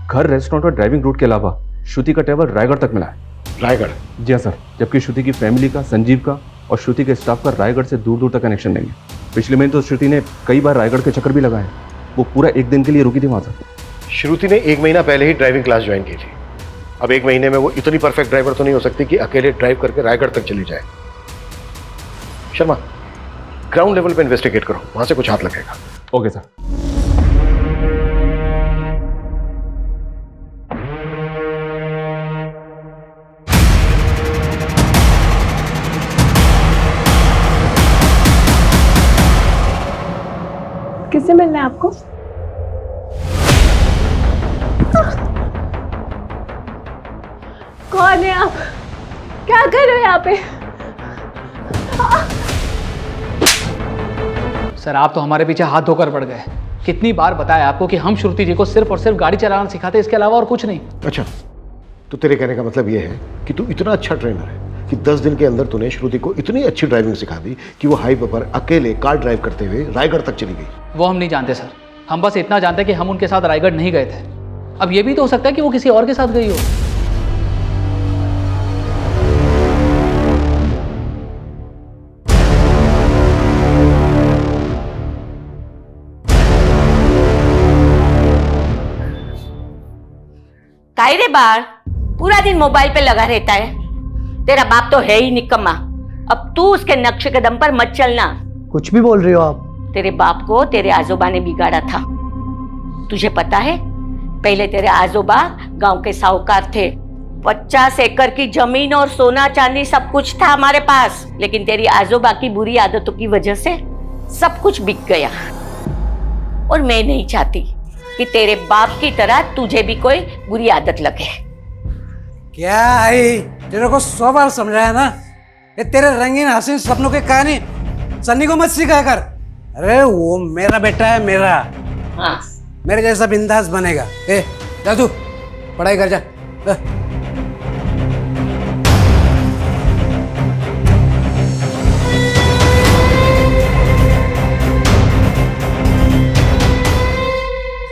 घर, रेस्टोरेंट और ड्राइविंग रूट के अलावा श्रुति का ट्रैवल रायगढ़ तक मिला है। रायगढ़? जी हाँ सर, जबकि श्रुति की फैमिली का, संजीव का और श्रुति के स्टाफ का रायगढ़ से दूर दूर तक कनेक्शन नहीं है। पिछले महीने तो श्रुति ने कई बार रायगढ़ के चक्कर भी लगाए, वो पूरा 1 दिन के लिए रुकी थी वहां सर। श्रुति ने 1 महीना पहले ही ड्राइविंग क्लास ज्वाइन की थी, अब 1 महीने में वो इतनी परफेक्ट ड्राइवर तो नहीं हो सकती कि अकेले ड्राइव करके रायगढ़ तक चली जाए। शर्मा, ग्राउंड लेवल पे इन्वेस्टिगेट करो, वहां से कुछ हाथ लगेगा। Okay sir. किससे मिलना है आपको? कौन है आप? क्या कर रहे हो यहाँ पे? सर, आप तो हमारे पीछे हाथ धोकर पड़ गए। कितनी बार बताया आपको कि हम श्रुति जी को सिर्फ और सिर्फ गाड़ी चलाना सिखाते, इसके अलावा और कुछ नहीं। अच्छा, तो तेरे कहने का मतलब ये है कि तू इतना अच्छा ट्रेनर है कि 10 दिन के अंदर तूने श्रुति को इतनी अच्छी ड्राइविंग सिखा दी कि वो हाईवे पर अकेले कार ड्राइव करते हुए रायगढ़ तक चली गई। वो हम नहीं जानते सर, हम बस इतना जानते हैं कि हम उनके साथ रायगढ़ नहीं गए थे। अब ये भी तो हो सकता है कि वो किसी और के साथ गई हो। काहे रे बार पूरा दिन मोबाइल पे लगा रहता है? तेरा बाप तो है ही निकम्मा। अब तू उसके नक्शे कदम पर मत चलना। कुछ भी बोल रही हो आप? तेरे बाप को तेरे आजोबा ने बिगाड़ा था। तुझे पता है, पहले तेरे आजोबा गांव के साहूकार थे। 50 एकड़ की जमीन और सोना चांदी सब कुछ था हमारे पास, लेकिन तेरी आजोबा की बुरी आदतों की वजह से सब कुछ बिक गया। और मैं नहीं चाहती कि तेरे बाप की तरह तुझे भी कोई बुरी आदत लगे। क्या आई, तेरे को 100 बार समझाया ना, ये तेरे रंगीन हसीन सपनों की कहानी सन्नी को मत सिखाया कर। अरे वो मेरा बेटा है, मेरा। हाँ, मेरे जैसा बिंदास बनेगा। जा तू पढ़ाई कर जा।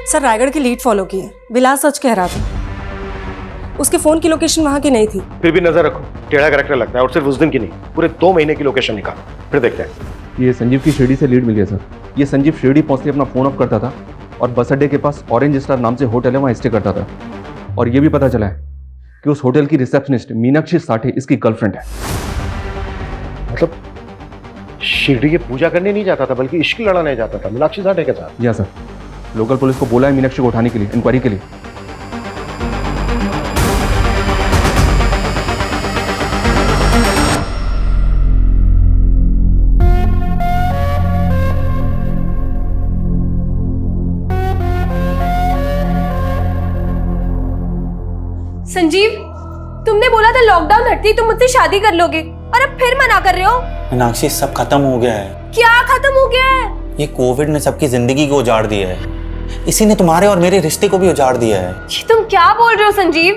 सर रायगढ़ की लीड फॉलो की है, विलास सच कह रहा था। उसके फोन की लोकेशन वहां की नहीं थी। फिर भी नजर रखो, टेढ़ा कैरेक्टर लगता है, और सिर्फ उस दिन की नहीं, पूरे 2 महीने की लोकेशन निकालो, फिर देखते हैं। ये संजीव की शिरडी से लीड मिली है सर। ये संजीव शिरडी पहुंचते अपना फोन ऑफ करता था और बस अड्डे के पास ऑरेंज स्टार नाम से होटल है, वहां स्टे करता था। और ये भी पता चला है कि उस होटल की रिसेप्शनिस्ट मीनाक्षी साठे इसकी गर्लफ्रेंड है। मतलब शिरडी की पूजा करने नहीं जाता था, बल्कि इश्क लड़ाने जाता था मीनाक्षी साठे के साथ। जी हाँ सर, लोकल पुलिस को बोला है मीनाक्षी को उठाने के लिए, इंक्वायरी के लिए। संजीव, तुमने बोला था लॉकडाउन हटती तुम मुझसे शादी कर लोगे, और अब फिर मना कर रहे हो। मीनाक्षी, सब खत्म हो गया है। क्या खत्म हो गया है? ये कोविड ने सबकी जिंदगी को उजाड़ दिया है। इसी ने तुम्हारे और मेरे रिश्ते को भी उजाड़ दिया है। ये तुम क्या बोल रहे हो संजीव?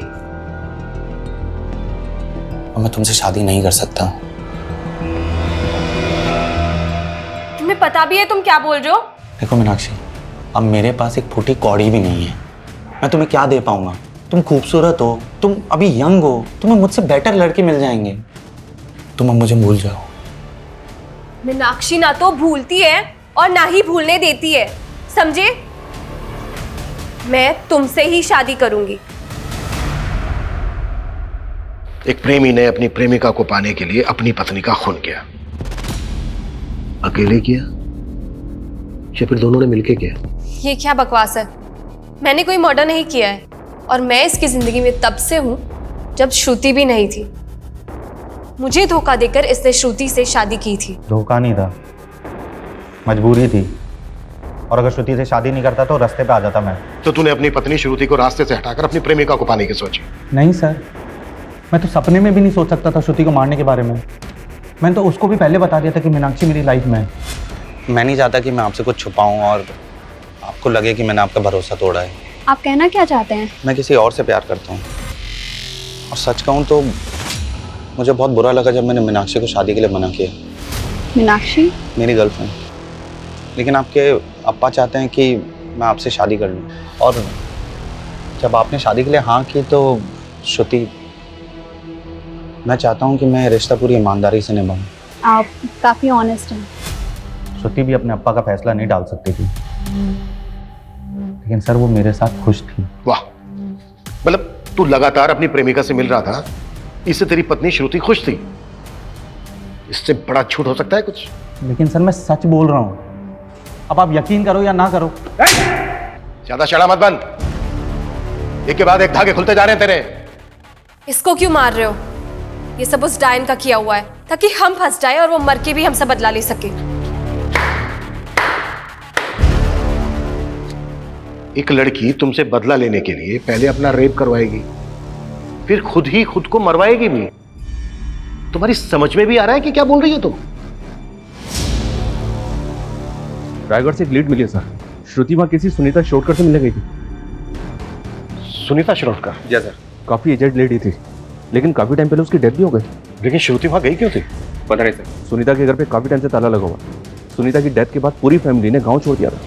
और मैं तुमसे शादी नहीं कर सकता। तुम्हें पता भी है तुम क्या बोल रहे हो? देखो मीनाक्षी, अब मेरे पास एक फूटी कौड़ी भी नहीं है। मैं तुम्हें क्या दे पाऊंगा? तुम खूबसूरत हो, तुम अभी यंग हो, तुम्हें मुझसे बेटर लड़के मिल जाएंगे। तुम अब मुझे भूल जाओ। मीनाक्षी ना तो भूलती है और ना ही भूलने देती है, समझे? मैं तुमसे ही शादी करूंगी। एक प्रेमी ने अपनी प्रेमिका को पाने के लिए अपनी पत्नी का खून किया। अकेले किया या फिर दोनों ने मिलके किया? ये क्या बकवास है? मैंने कोई मर्डर नहीं किया है और मैं इसकी जिंदगी में तब से हूं जब श्रुति भी नहीं थी। मुझे धोखा देकर इसने श्रुति से शादी की थी। धोखा नहीं था, मजबूरी थी। और अगर श्रुति से शादी नहीं करता तो रास्ते पे आ जाता मैं। तो तूने अपनी पत्नी श्रुति को रास्ते से हटाकर अपनी प्रेमिका को पाने की सोची? नहीं सर, मैं तो सपने में भी नहीं सोच सकता था श्रुति को मारने के बारे में। मैंने तो उसको भी पहले बता दिया था कि मीनाक्षी मेरी लाइफ में है। मैं नहीं चाहता कि मैं आपसे कुछ छुपाऊं और आपको लगे कि मैंने आपका भरोसा तोड़ा है। आप कहना क्या चाहते हैं? मैं किसी और से प्यार करता हूँ। और सच कहूँ तो मुझे बहुत बुरा लगा जब मैंने मीनाक्षी को शादी के लिए मना किया। मीनाक्षी मेरी गर्लफ्रेंड। लेकिन आपके अप्पा चाहते हैं कि मैं आपसे शादी कर लूं। और जब आपने शादी के लिए हाँ की तो श्रुति, मैं चाहता हूं कि मैं रिश्ता पूरी ईमानदारी से निभाऊं। आप काफी ऑनेस्ट हैं। श्रुति भी अपने अप्पा का फैसला नहीं डाल सकती थी, लेकिन सर वो मेरे साथ खुश थी। वाह, मतलब तू लगातार अपनी प्रेमिका से मिल रहा था, इससे तेरी पत्नी श्रुति खुश थी? इससे बड़ा झूठ हो सकता है कुछ? लेकिन सर मैं सच बोल रहा हूँ, अब आप यकीन करो या ना करो। ज्यादा शड़ा मत बन, एक के बाद एक धागे खुलते जा रहे हैं तेरे। इसको क्यों मार रहे हो? ये सब उस डायन का किया हुआ है ताकि हम फंस जाए और वो मर के भी हमसे बदला ले सके। एक लड़की तुमसे बदला लेने के लिए पहले अपना रेप करवाएगी, फिर खुद ही खुद को मरवाएगी भी। तुम्हारी समझ में भी आ रहा है कि क्या बोल रही हो तुम? रायगढ़ से एक लीड मिली है सर। श्रुति वहां किसी सुनीता शिरोडकर से मिलने गई थी। सुनीता शिरोडकर? जी सर। काफी एजेड लेडी थी, लेकिन काफी टाइम पहले उसकी डेथ भी हो गई। लेकिन श्रुति वहां गई क्यों थी? पता नहीं सर। सुनीता के घर पे काफी टाइम से ताला लगा हुआ। सुनीता की डेथ के बाद पूरी फैमिली ने गांव छोड़ दिया था।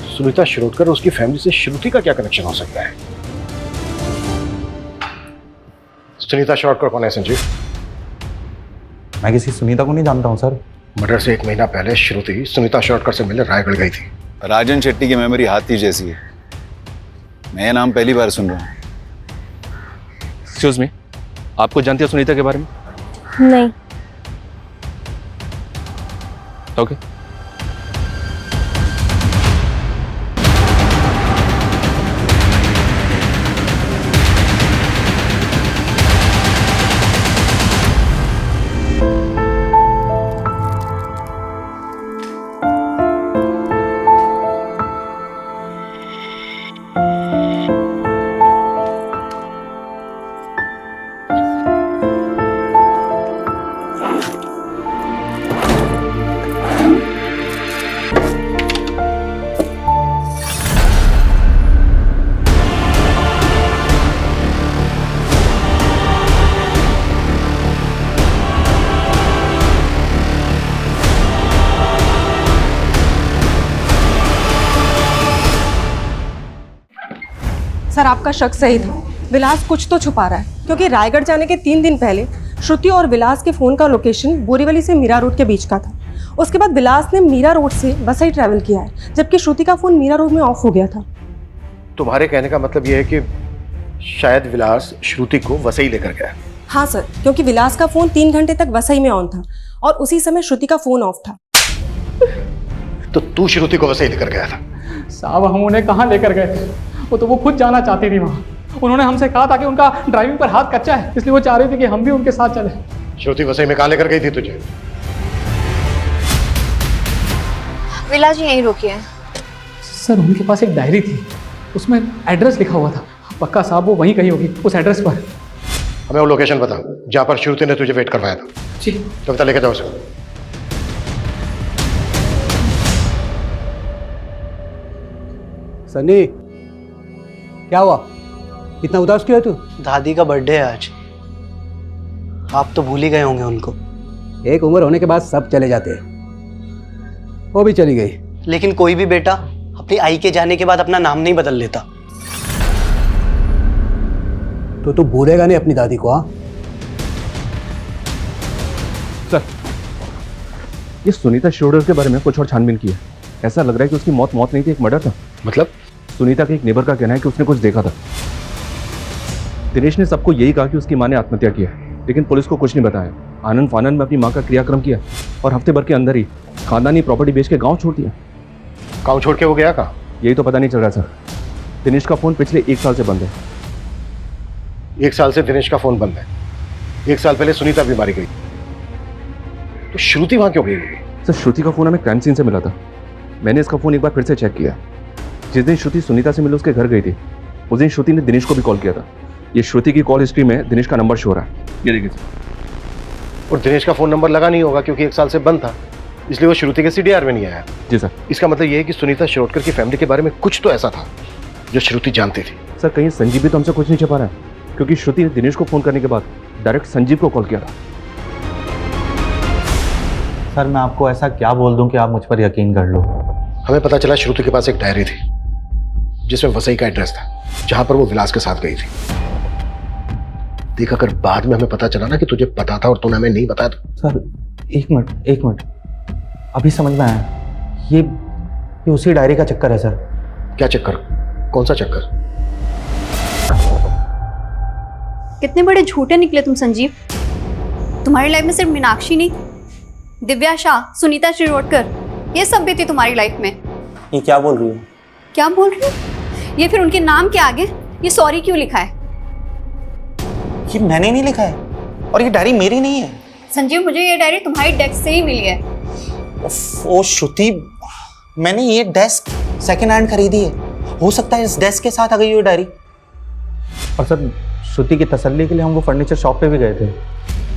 सुनीता शिरोडकर और उसकी फैमिली से श्रुति का क्या कनेक्शन हो सकता है? सुनीता शिरोडकर कौन है संजीव? मैं किसी सुनीता को नहीं जानता हूँ सर। मर्डर से 1 महीना पहले श्रुति सुनीता शिरोडकर से मिलने रायगढ़ गई थी। राजन शेट्टी की मेमोरी हाथी जैसी है। मैं ये नाम पहली बार सुन रहा हूँ। एक्सक्यूज मी, आपको जानती है सुनीता के बारे में? नहीं। ओके। सर आपका शक सही था, विलास कुछ तो छुपा रहा है, क्योंकि रायगढ़ जाने के 3 दिन पहले श्रुति और विलास के फ़ोन का लोकेशन बोरीवली से मीरा रोड के बीच का था। उसके बाद विलास ने मीरा रोड से वसई ट्रैवल किया है, जबकि श्रुति का फ़ोन मीरा रोड में ऑफ हो गया था। तुम्हारे कहने का मतलब यह है कि शायद विलास श्रुति को वसई लेकर गया? हाँ सर, क्योंकि विलास का फ़ोन 3 घंटे तक वसई में ऑन था और उसी समय श्रुति का फ़ोन ऑफ था। तो तू श्रुति को वसई लेकर गया था? साहब हम उन्हें कहाँ लेकर गए थे, वो खुद जाना चाहती थी वहाँ। उन्होंने हमसे कहा था कि उनका ड्राइविंग पर हाथ कच्चा है, इसलिए वो चाह रही थी कि हम भी उनके साथ चले। श्रुति वसई में कहाँ लेकर गई थी तुझे? विलास जी यहीं रुकी है। सर उनके पास एक डायरी थी, उसमें एड्रेस लिखा हुआ था। पक्का साहब वो वहीं कहीं होगी, उस एड्रेस पर। हमें वो लोकेशन बता जहाँ पर श्रुति ने तुझे वेट करवाया था। जी। तो बता, लेकर जाओ उसे। सनी, क्या हुआ? इतना उदास क्यों है तू? दादी का बर्थडे है आज। आप तो भूल ही गए होंगे उनको। एक उम्र होने के बाद सब चले जाते हैं। वो भी चली गई। लेकिन कोई भी बेटा अपनी आई के जाने के बाद अपना नाम नहीं बदल लेता। तो तू भूलेगा नहीं अपनी दादी को? हाँ, सर, ये सुनीता शिरोडकर के बारे में कुछ और छानबीन की है। ऐसा लग रहा है कि उसकी मौत नहीं थी, एक मर्डर था। मतलब? सुनीता के एक नेबर का कहना है कि उसने कुछ देखा था। दिनेश ने सबको यही कहा कि उसकी मां ने आत्महत्या की है, लेकिन पुलिस को कुछ नहीं बताया। आनंद फानन में अपनी मां का क्रियाक्रम किया और हफ्ते भर के अंदर ही खानदानी प्रॉपर्टी बेच के गांव छोड़ दिया। गांव छोड़ के वो गया कहाँ? यही तो पता नहीं चल रहा सर। दिनेश का फोन पिछले 1 साल से बंद है। 1 साल से दिनेश का फोन बंद है। 1 साल पहले सुनीता भी मारी गई, तो श्रुति वहां क्यों गई? सर, श्रुति का फोन हमें क्राइम सीन से मिला था। मैंने इसका फोन एक बार फिर से चेक किया। जिस दिन श्रुति सुनीता से मिले उसके घर गई थी, उस दिन श्रुति ने दिनेश को भी कॉल किया था। ये श्रुति की कॉल हिस्ट्री में दिनेश का नंबर शो रहा है। ये देखिए सर। और दिनेश का फोन नंबर लगा नहीं होगा क्योंकि 1 साल से बंद था, इसलिए वो श्रुति के CDR में नहीं आया। जी सर। इसका मतलब ये है कि सुनीता शिरोडकर की फैमिली के बारे में कुछ तो ऐसा था जो श्रुति जानती थी। सर, कहीं संजीव भी तो हमसे कुछ नहीं छिपा रहा है, क्योंकि श्रुति ने दिनेश को फोन करने के बाद डायरेक्ट संजीव को कॉल किया था। सर, मैं आपको ऐसा क्या बोल दूं कि आप मुझ पर यकीन कर लो? हमें पता चला श्रुति के पास एक डायरी थी जिसमें वसई का एड्रेस था, जहां पर वो विलास के साथ गई थी। देख, अगर बाद में हमें पता चला ना कि तुझे पता था और तूने हमें नहीं बताया तो। सर, एक मिनट, अभी समझ में आया। ये उसी डायरी का चक्कर है सर। क्या चक्कर? कौन सा चक्कर? कितने बड़े झूठे निकले तुम संजीव। तुम्हारी लाइफ में सिर्फ मीनाक्षी नहीं, दिव्या शाह, सुनीता शिरोडकर, ये सब भी थी तुम्हारी लाइफ में। ये क्या बोल रही हो? क्या बोल रही हो? ये फिर उनके नाम के आगे ये सॉरी क्यों लिखा है? ये मैंने नहीं लिखा है और ये डायरी मेरी नहीं है। संजीव, मुझे ये डायरी तुम्हारी डेस्क से ही मिली है। ओ श्रुति, मैंने ये डेस्क सेकंड हैंड खरीदी है। हो सकता है इस डेस्क के साथ आ गई ये डायरी। और सर, श्रुति की तसल्ली के लिए हम वो फर्नीचर शॉप पे भी गए थे,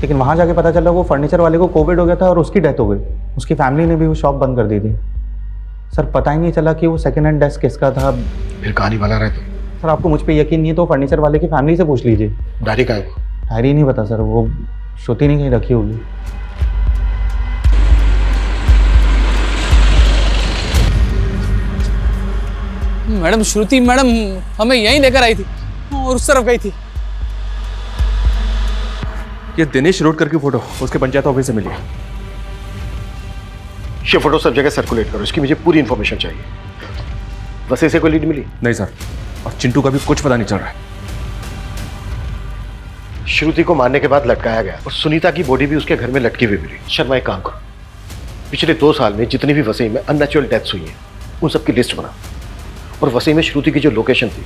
लेकिन वहां जाके पता चला वो फर्नीचर वाले को कोविड हो गया था और उसकी डेथ हो गई। उसकी फैमिली ने भी वो शॉप बंद कर दी थी। सर, पता ही नहीं चला कि वो सेकंड हैंड डेस्क किसका था। फिर कहानी बना रहे थे। सर, आपको मुझ पे यकीन नहीं है तो फर्नीचर वाले की फैमिली से पूछ लीजिए। डायरी का है वो? डायरी नहीं पता सर, वो श्रुति ने कहीं रखी होगी। मैडम, श्रुति मैडम हमें यहीं लेकर आई थी और उस तरफ गई थी। ये दिनेश शिरोडकर की फोटो उसके पंचायत ऑफिस से मिली है। ये फोटो सब जगह सर्कुलेट करो, इसकी मुझे पूरी इंफॉर्मेशन चाहिए। वैसे से कोई लीड मिली? नहीं सर, और चिंटू का भी कुछ पता नहीं चल रहा है। श्रुति को मारने के बाद लटकाया गया और सुनीता की बॉडी भी उसके घर में लटकी हुई मिली। शर्मा, एक काम करो, पिछले 2 साल में जितनी भी वसई में अननेचुरल डेथ्स हुई हैं उन सबकी लिस्ट बना और वसई में श्रुति की जो लोकेशन थी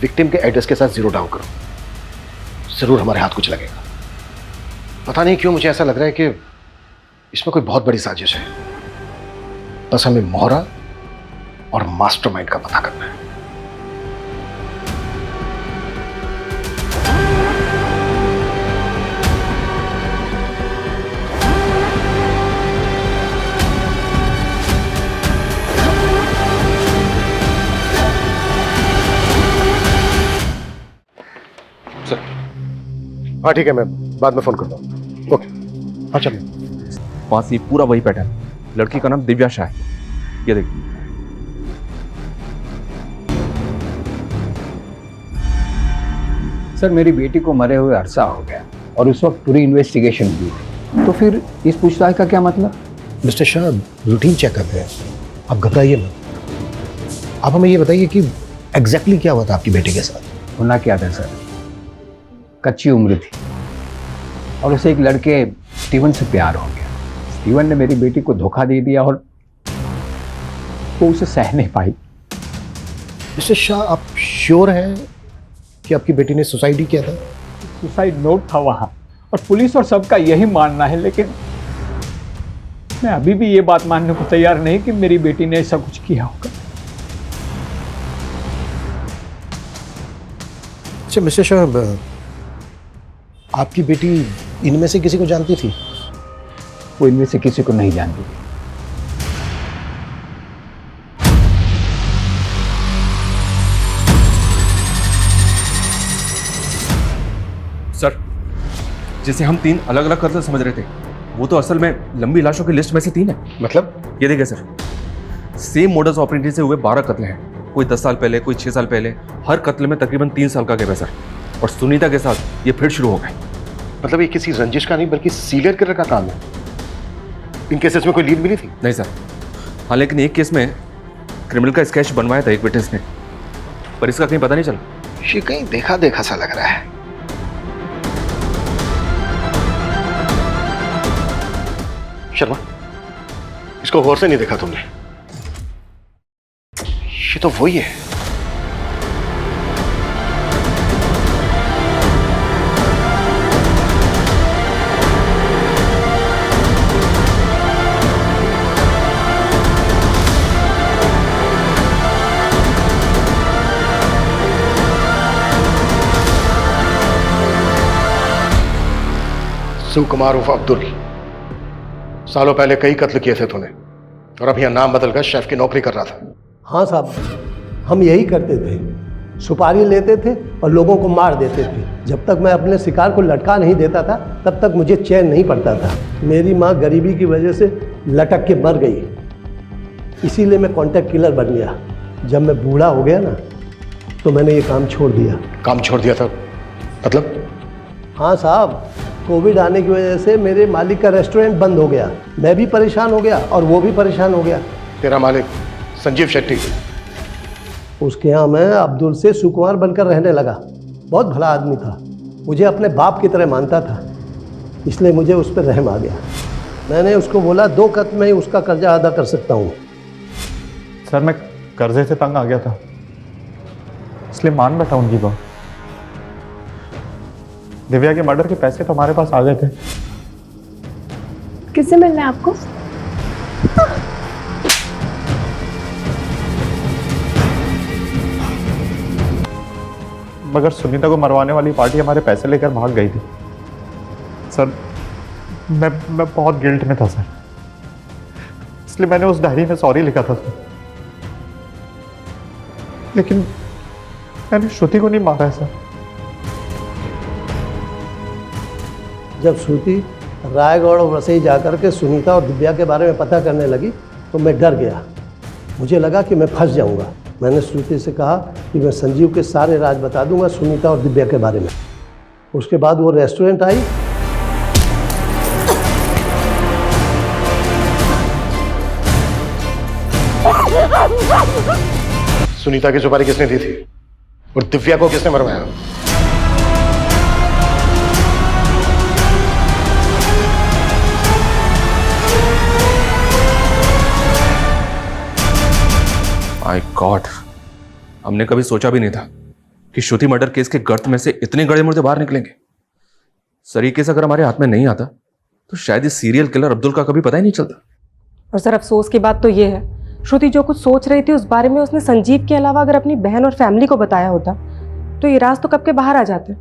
विक्टिम के एड्रेस के साथ 0 डाउन करो। जरूर हमारे हाथ कुछ लगेगा। पता नहीं क्यों मुझे ऐसा लग रहा है कि इसमें कोई बहुत बड़ी साजिश है। बस हमें मोहरा और मास्टरमाइंड का पता करना है। सर, हाँ ठीक है, मैं बाद में फोन करता हूँ। ओके, हाँ चलिए। पास ही पूरा वही पैटर्न। लड़की का नाम दिव्या शाह है। ये देखिए। सर, मेरी बेटी को मरे हुए अरसा हो गया और उस वक्त पूरी इन्वेस्टिगेशन हुई थी, तो फिर इस पूछताछ का क्या मतलब? मिस्टर शाह, रूटीन चेकअप है, आप घबराइए मत। आप हमें ये बताइए कि एग्जैक्टली क्या हुआ था आपकी बेटी के साथ? होना क्या था सर, कच्ची उम्र थी और उसे एक लड़के स्टीवन से प्यार हो गया। स्टीवन ने मेरी बेटी को धोखा दे दिया और वो उसे सह नहीं पाई। मिस्टर शाह, आप श्योर हैं कि आपकी बेटी ने सुसाइड ही किया था? सुसाइड नोट था वहां और पुलिस और सबका यही मानना है, लेकिन मैं अभी भी ये बात मानने को तैयार नहीं कि मेरी बेटी ने ऐसा कुछ किया होगा। अच्छा मिस्टर शाह, आपकी बेटी इनमें से किसी को जानती थी? वो इनमें से किसी को नहीं जानती थी। सर, जिसे हम 3 अलग अलग कत्ल समझ रहे थे, वो तो असल में लंबी लाशों की लिस्ट में से 3 है। मतलब? ये देखिए सर, सेम मोडस ऑपरेंडी से हुए 12 कत्ल हैं। कोई 10 साल पहले, कोई 6 साल पहले। हर कत्ल में तकरीबन 3 साल का गैप है सर। और सुनीता के साथ ये फिर शुरू हो गए। मतलब ये किसी रंजिश का नहीं बल्कि सीरियल किलर का काम है। इन केसेस में कोई लीड मिली थी? नहीं सर। हाँ, लेकिन एक केस में क्रिमिनल का स्केच बनवाया था एक विटनेस ने, पर इसका कहीं पता नहीं चला। ये कहीं देखा देखा सा लग रहा है। शर्मा, इसको गौर से नहीं देखा तुमने? ये तो वही है। शिव कुमार उर्फ अब्दुल, सालों पहले कई कत्ल किए थे तूने, और अब यहाँ नाम बदलकर शेफ की नौकरी कर रहा था। हाँ साहब, हम यही करते थे। सुपारी लेते थे और लोगों को मार देते थे। जब तक मैं अपने शिकार को लटका नहीं देता था तब तक मुझे चैन नहीं पड़ता था। मेरी माँ गरीबी की वजह से लटक के मर गई, इसीलिए मैं कॉन्ट्रैक्ट किलर बन गया। जब मैं बूढ़ा हो गया ना तो मैंने ये काम छोड़ दिया। काम छोड़ दिया था मतलब? हाँ साहब, कोविड आने की वजह से मेरे मालिक का रेस्टोरेंट बंद हो गया। मैं भी परेशान हो गया और वो भी परेशान हो गया। तेरा मालिक संजीव शेट्टी, उसके यहाँ मैं अब्दुल से सुकुमार बनकर रहने लगा। बहुत भला आदमी था, मुझे अपने बाप की तरह मानता था, इसलिए मुझे उस पर रहम आ गया। मैंने उसको बोला 2 कत्ल में ही उसका कर्जा अदा कर सकता हूँ। सर, मैं कर्जे से तंग आ गया था, इसलिए मान बैठा उनकी बात। दिव्या के मर्डर के पैसे तो हमारे पास आ गए थे। किससे मिलना है आपको? मगर सुनीता को मरवाने वाली पार्टी हमारे पैसे लेकर भाग गई थी। सर, मैं बहुत गिल्ट में था सर, इसलिए मैंने उस डायरी में सॉरी लिखा था सर। लेकिन मैंने श्रुति को नहीं मारा है सर। जब श्रुति रायगढ़ और वसई जाकर के सुनीता और दिव्या के बारे में पता करने लगी तो मैं डर गया। मुझे लगा कि मैं फंस जाऊंगा। मैंने श्रुति से कहा कि मैं संजीव के सारे राज बता दूंगा सुनीता और दिव्या के बारे में। उसके बाद वो रेस्टोरेंट आई। सुनीता की सुपारी किसने दी थी और दिव्या को किसने मरवाया? माय गॉड, हमने कभी सोचा भी नहीं था कि श्रुति मर्डर केस के गर्त में से इतने गड़े मुर्दे बाहर निकलेंगे। सर, ये केस अगर हमारे हाथ में नहीं आता तो शायद इस सीरियल किलर अब्दुल का कभी पता ही नहीं चलता। और सर, अफसोस की बात तो ये है, श्रुति जो कुछ सोच रही थी उस बारे में उसने संजीव के अलावा अगर अपनी बहन और फैमिली को बताया होता तो ये राज तो कब के बाहर आ जाते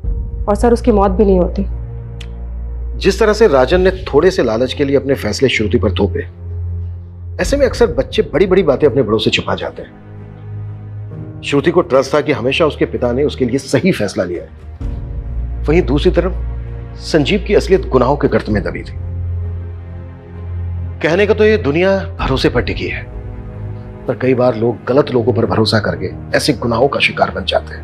और सर उसकी मौत भी नहीं होती। जिस तरह से राजन ने थोड़े से लालच के लिए अपने फैसले श्रुति पर थोपे, ऐसे में अक्सर बच्चे बड़ी बड़ी बातें अपने बड़ों से छिपा जाते हैं। श्रुति को ट्रस्ट था कि हमेशा उसके पिता ने उसके लिए सही फैसला लिया है। वहीं दूसरी तरफ संजीव की असलियत गुनाहों के गर्त में दबी थी। कहने का तो ये दुनिया भरोसे पर टिकी है, पर कई बार लोग गलत लोगों पर भरोसा करके ऐसे गुनाहों का शिकार बन जाते हैं।